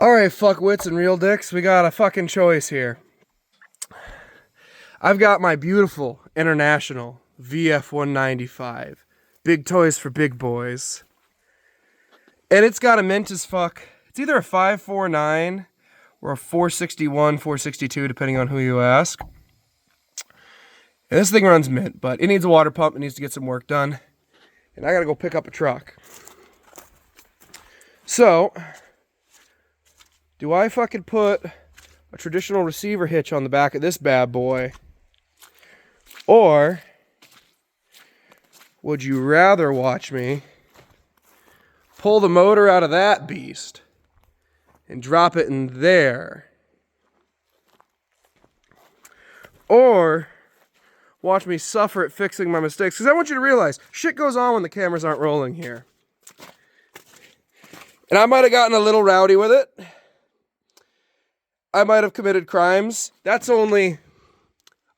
Alright, fuckwits and real dicks, we got a fucking choice here. I've got my beautiful International VF195. Big toys for big boys. And it's got a mint as fuck. It's either a 549 or a 461, 462, depending on who you ask. And this thing runs mint, but it needs a water pump. It needs to get some work done. And I gotta go pick up a truck. So, do I fucking put a traditional receiver hitch on the back of this bad boy? Or would you rather watch me pull the motor out of that beast and drop it in there? Or watch me suffer at fixing my mistakes? Because I want you to realize, shit goes on when the cameras aren't rolling here. And I might have gotten a little rowdy with it. I might have committed crimes. That's only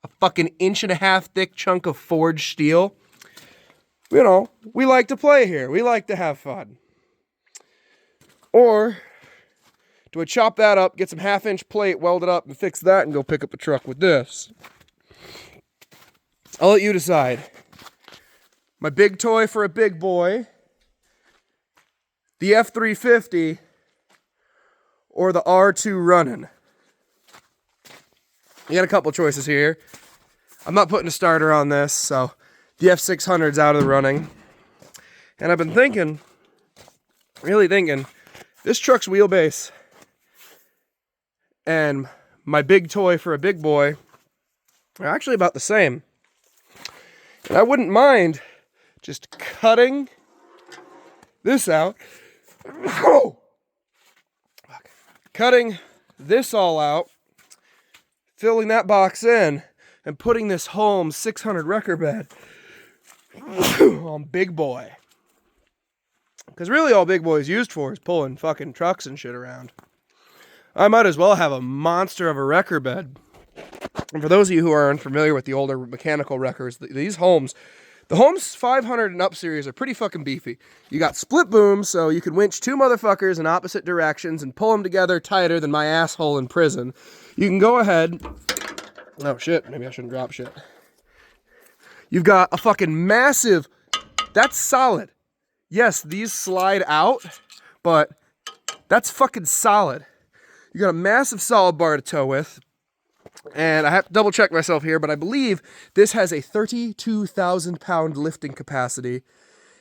a fucking 1.5 inch thick chunk of forged steel. You know, we like to play here. We like to have fun. Or do I chop that up, get some 1/2 inch plate, weld it up, and fix that, and go pick up a truck with this? I'll let you decide. My big toy for a big boy, the F350, or the R2 running. You got a couple choices here. I'm not putting a starter on this, so the F600's out of the running. And I've been thinking, really thinking, this truck's wheelbase and my big toy for a big boy are actually about the same. And I wouldn't mind just cutting this out. Oh! Cutting this all out, filling that box in, and putting this Holmes 600 wrecker bed on Big Boy. Because really all Big Boy's used for is pulling fucking trucks and shit around. I might as well have a monster of a wrecker bed. And for those of you who are unfamiliar with the older mechanical wreckers, these Holmes, the Holmes 500 and up series are pretty fucking beefy. You got split booms, so you can winch two motherfuckers in opposite directions and pull them together tighter than my asshole in prison. You can go ahead. Oh shit, maybe I shouldn't drop shit. You've got a fucking massive, that's solid. Yes, these slide out, but that's fucking solid. You got a massive solid bar to tow with. And I have to double check myself here, but I believe this has a 32,000 pound lifting capacity.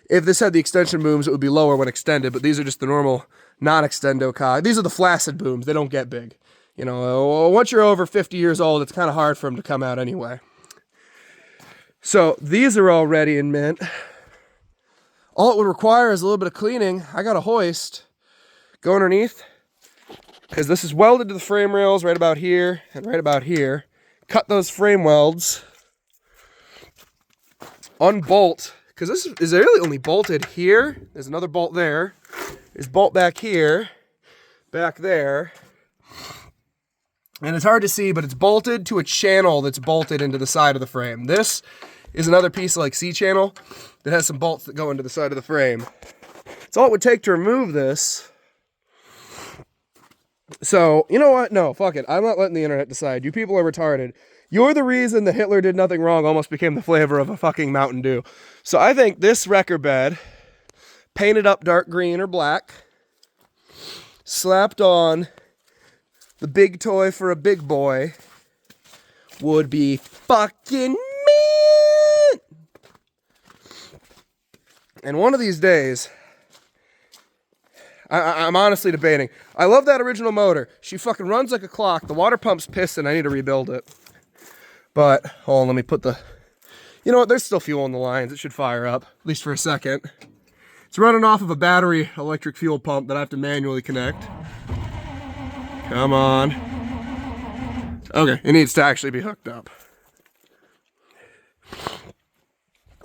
If this had the extension booms, it would be lower when extended, but these are just the normal non-extendo cog. These are the flaccid booms. They don't get big. You know, once you're over 50 years old, it's kind of hard for them to come out anyway. So these are all ready in mint. All it would require is a little bit of cleaning. I got a hoist. Go underneath, because this is welded to the frame rails right about here and right about here. Cut those frame welds. Unbolt, because this is really only bolted here. There's another bolt there. There's bolt back here, back there. And it's hard to see, but it's bolted to a channel that's bolted into the side of the frame. This is another piece of like C-channel that has some bolts that go into the side of the frame. It's all it would take to remove this. So, you know what? No, fuck it. I'm not letting the internet decide. You people are retarded. You're the reason that Hitler did nothing wrong almost became the flavor of a fucking Mountain Dew. So I think this wrecker bed, painted up dark green or black, slapped on the big toy for a big boy, would be fucking mint. And one of these days, I'm honestly debating. I love that original motor. She fucking runs like a clock. The water pump's pissing. I need to rebuild it. But, hold on, let me put the... You know what? There's still fuel in the lines. It should fire up, at least for a second. It's running off of a battery electric fuel pump that I have to manually connect. Come on. Okay, it needs to actually be hooked up.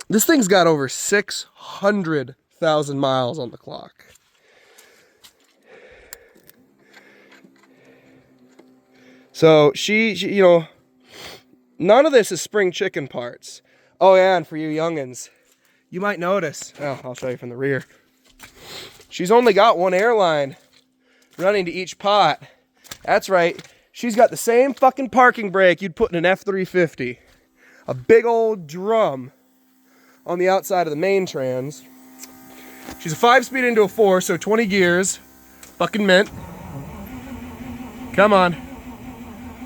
This thing's got over 600,000 miles on the clock. So she, you know, none of this is spring chicken parts. Oh yeah, and for you youngins, you might notice, oh, I'll show you from the rear. She's only got one airline running to each pot. That's right. She's got the same fucking parking brake you'd put in an F-350. A big old drum on the outside of the main trans. She's a 5-speed into a 4, so 20 gears. Fucking mint. Come on.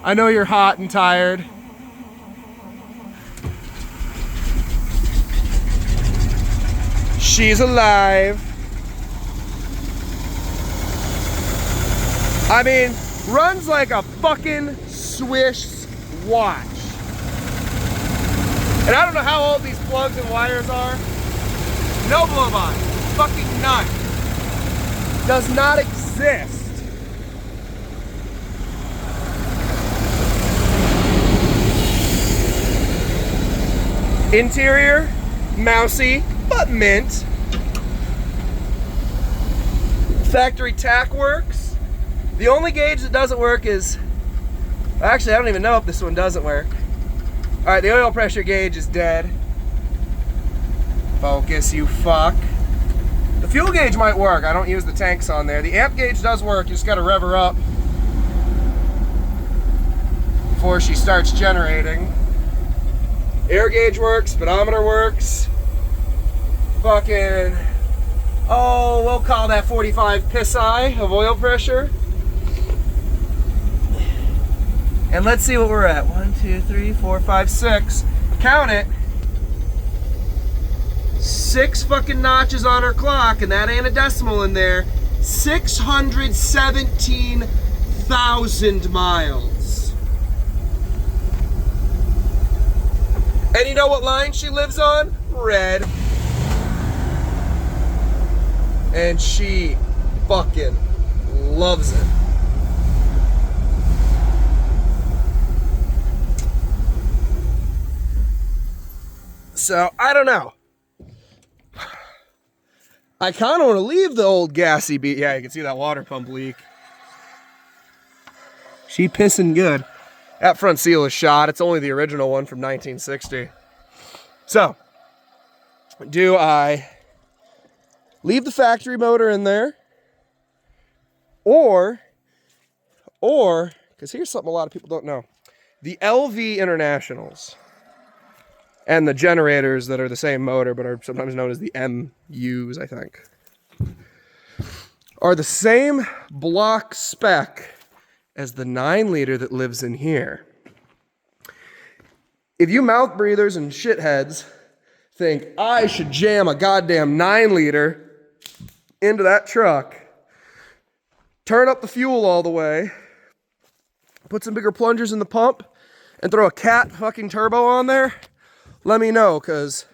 I know you're hot and tired. She's alive. I mean, runs like a fucking Swiss watch. And I don't know how old these plugs and wires are. No blow-by. Fucking none. Does not exist. Interior, mousy, but mint. Factory tack works. The only gauge that doesn't work is, actually I don't even know if this one doesn't work. All right, the oil pressure gauge is dead. Focus, you fuck. The fuel gauge might work. I don't use the tanks on there. The amp gauge does work. You just gotta rev her up before she starts generating. Air gauge works, speedometer works. Fucking, oh, we'll call that 45 psi of oil pressure. And let's see what we're at. 1, 2, 3, 4, 5, 6. Count it. 6 fucking notches on her clock, and that ain't a decimal in there. 617,000 miles. And you know what line she lives on? Red. And she fucking loves it. So, I don't know. I kind of want to leave the old gassy beat. Yeah, you can see that water pump leak. She pissing good. That front seal is shot. It's only the original one from 1960. So, do I leave the factory motor in there? Or, because here's something a lot of people don't know. The LV Internationals and the generators that are the same motor but are sometimes known as the MUs, I think, are the same block spec as the 9-liter that lives in here. If you mouth breathers and shitheads think I should jam a goddamn 9-liter into that truck, turn up the fuel all the way, put some bigger plungers in the pump, and throw a cat fucking turbo on there, let me know, because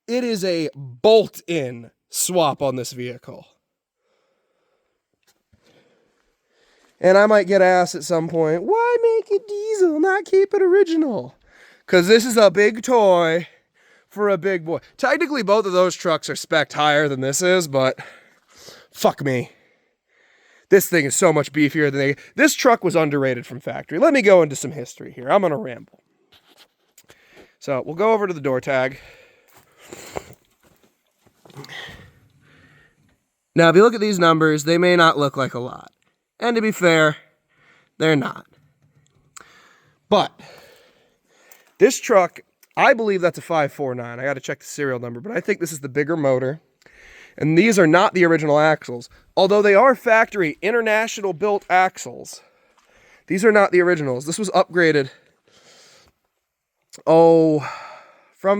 it is a bolt-in swap on this vehicle. And I might get asked at some point, why make it diesel, not keep it original? Because this is a big toy for a big boy. Technically, both of those trucks are spec'd higher than this is, but fuck me. This thing is so much beefier than this truck was underrated from factory. Let me go into some history here. I'm going to ramble. So we'll go over to the door tag. Now, if you look at these numbers, they may not look like a lot. And to be fair, they're not. But this truck, I believe that's a 549. I got to check the serial number, but I think this is the bigger motor. And these are not the original axles. Although they are factory international built axles, these are not the originals. This was upgraded, from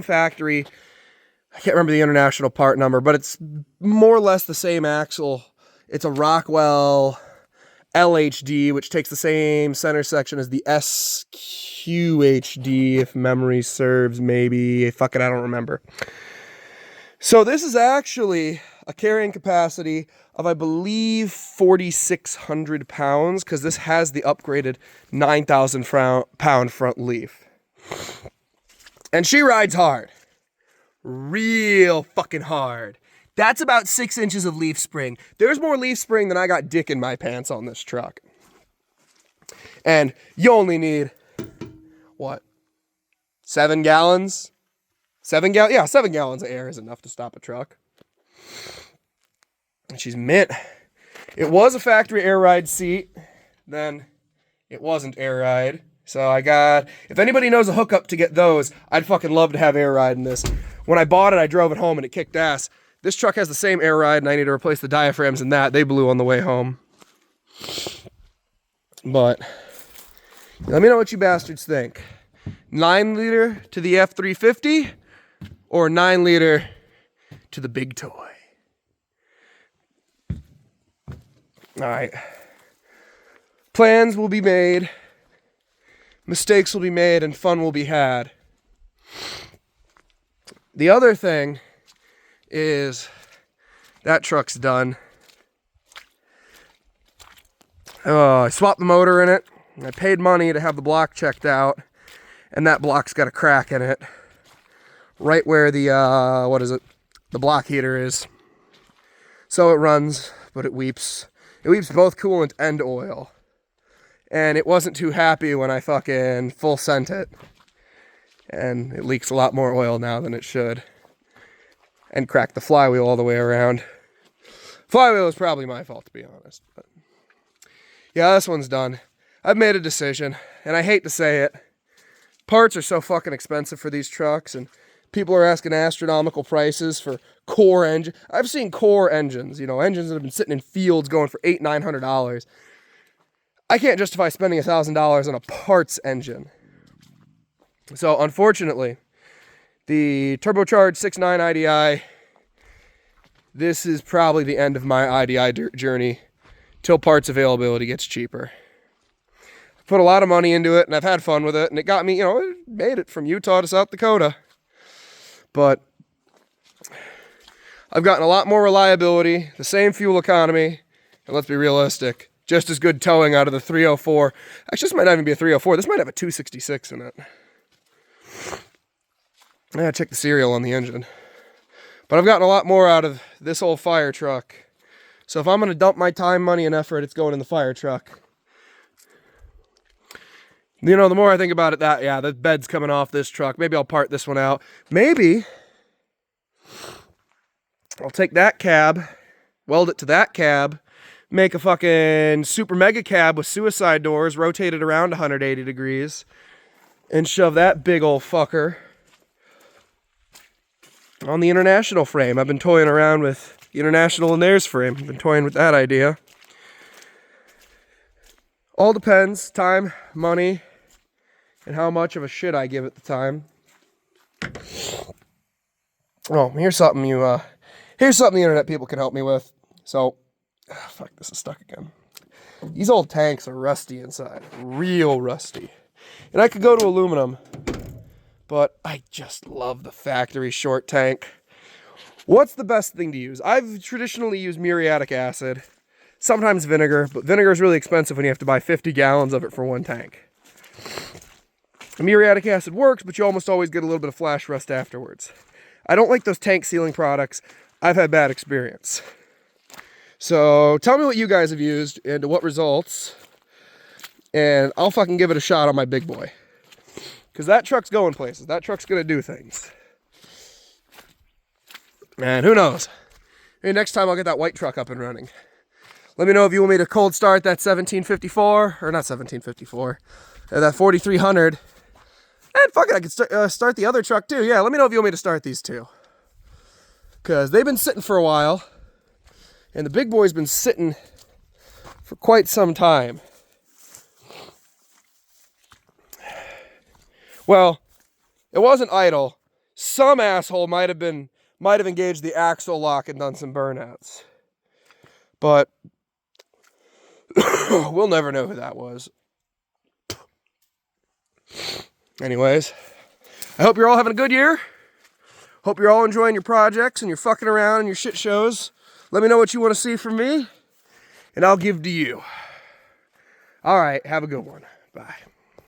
factory. I can't remember the international part number, but it's more or less the same axle. It's a Rockwell LHD, which takes the same center section as the SQHD, if memory serves, maybe. Fuck it, I don't remember. So this is actually a carrying capacity of, I believe, 4,600 pounds, because this has the upgraded 9,000 pound front leaf. And she rides hard. Real fucking hard. That's about 6 inches of leaf spring. There's more leaf spring than I got dick in my pants on this truck. And you only need, what, 7 gallons? 7 gallons? Yeah, 7 gallons of air is enough to stop a truck. And she's mint. It was a factory air ride seat. Then it wasn't air ride. So I got, if anybody knows a hookup to get those, I'd fucking love to have air ride in this. When I bought it, I drove it home and it kicked ass. This truck has the same air ride and I need to replace the diaphragms in that. They blew on the way home. But let me know what you bastards think. 9 liter to the F350 or 9 liter to the big toy. All right. Plans will be made, mistakes will be made, and fun will be had. The other thing is that truck's done. I swapped the motor in it. I paid money to have the block checked out, and that block's got a crack in it. Right where the, the block heater is. So it runs, but it weeps. It weeps both coolant and oil. And it wasn't too happy when I fucking full sent it. And it leaks a lot more oil now than it should. And cracked the flywheel all the way around. Flywheel is probably my fault, to be honest. But yeah, this one's done. I've made a decision, and I hate to say it. Parts are so fucking expensive for these trucks, and people are asking astronomical prices for core engine. I've seen core engines, engines that have been sitting in fields going for $800-900. I can't justify spending $1,000 on a parts engine. So unfortunately, the turbocharged 6.9 IDI, this is probably the end of my IDI journey till parts availability gets cheaper. I put a lot of money into it and I've had fun with it, and it got me, it made it from Utah to South Dakota. But I've gotten a lot more reliability, the same fuel economy, and let's be realistic, just as good towing out of the 304. Actually, this might not even be a 304. This might have a 266 in it. I gotta check the serial on the engine. But I've gotten a lot more out of this old fire truck. So if I'm gonna dump my time, money, and effort, it's going in the fire truck. The more I think about it, the bed's coming off this truck. Maybe I'll part this one out. Maybe I'll take that cab, weld it to that cab, make a fucking super mega cab with suicide doors, rotate it around 180 degrees, and shove that big old fucker on the International frame. I've been toying around with the International and theirs frame. I've been toying with that idea. All depends, time, money, and how much of a shit I give at the time. Oh, here's something the internet people can help me with. So, fuck, this is stuck again. These old tanks are rusty inside, real rusty. And I could go to aluminum, but I just love the factory short tank. What's the best thing to use? I've traditionally used muriatic acid, sometimes vinegar, but vinegar is really expensive when you have to buy 50 gallons of it for one tank. Muriatic acid works, but you almost always get a little bit of flash rust afterwards. I don't like those tank sealing products. I've had bad experience. So tell me what you guys have used and what results, and I'll fucking give it a shot on my big boy. Because that truck's going places. That truck's going to do things. And who knows? Maybe next time I'll get that white truck up and running. Let me know if you want me to cold start that 1754, or not 1754, that 4300. And fuck it, I could start the other truck too. Yeah, let me know if you want me to start these two. Because they've been sitting for a while. And the big boy's been sitting for quite some time. Well, it wasn't idle. Some asshole might have engaged the axle lock and done some burnouts. But we'll never know who that was. Anyways, I hope you're all having a good year. Hope you're all enjoying your projects and you're fucking around and your shit shows. Let me know what you want to see from me, and I'll give to you. All right, have a good one. Bye.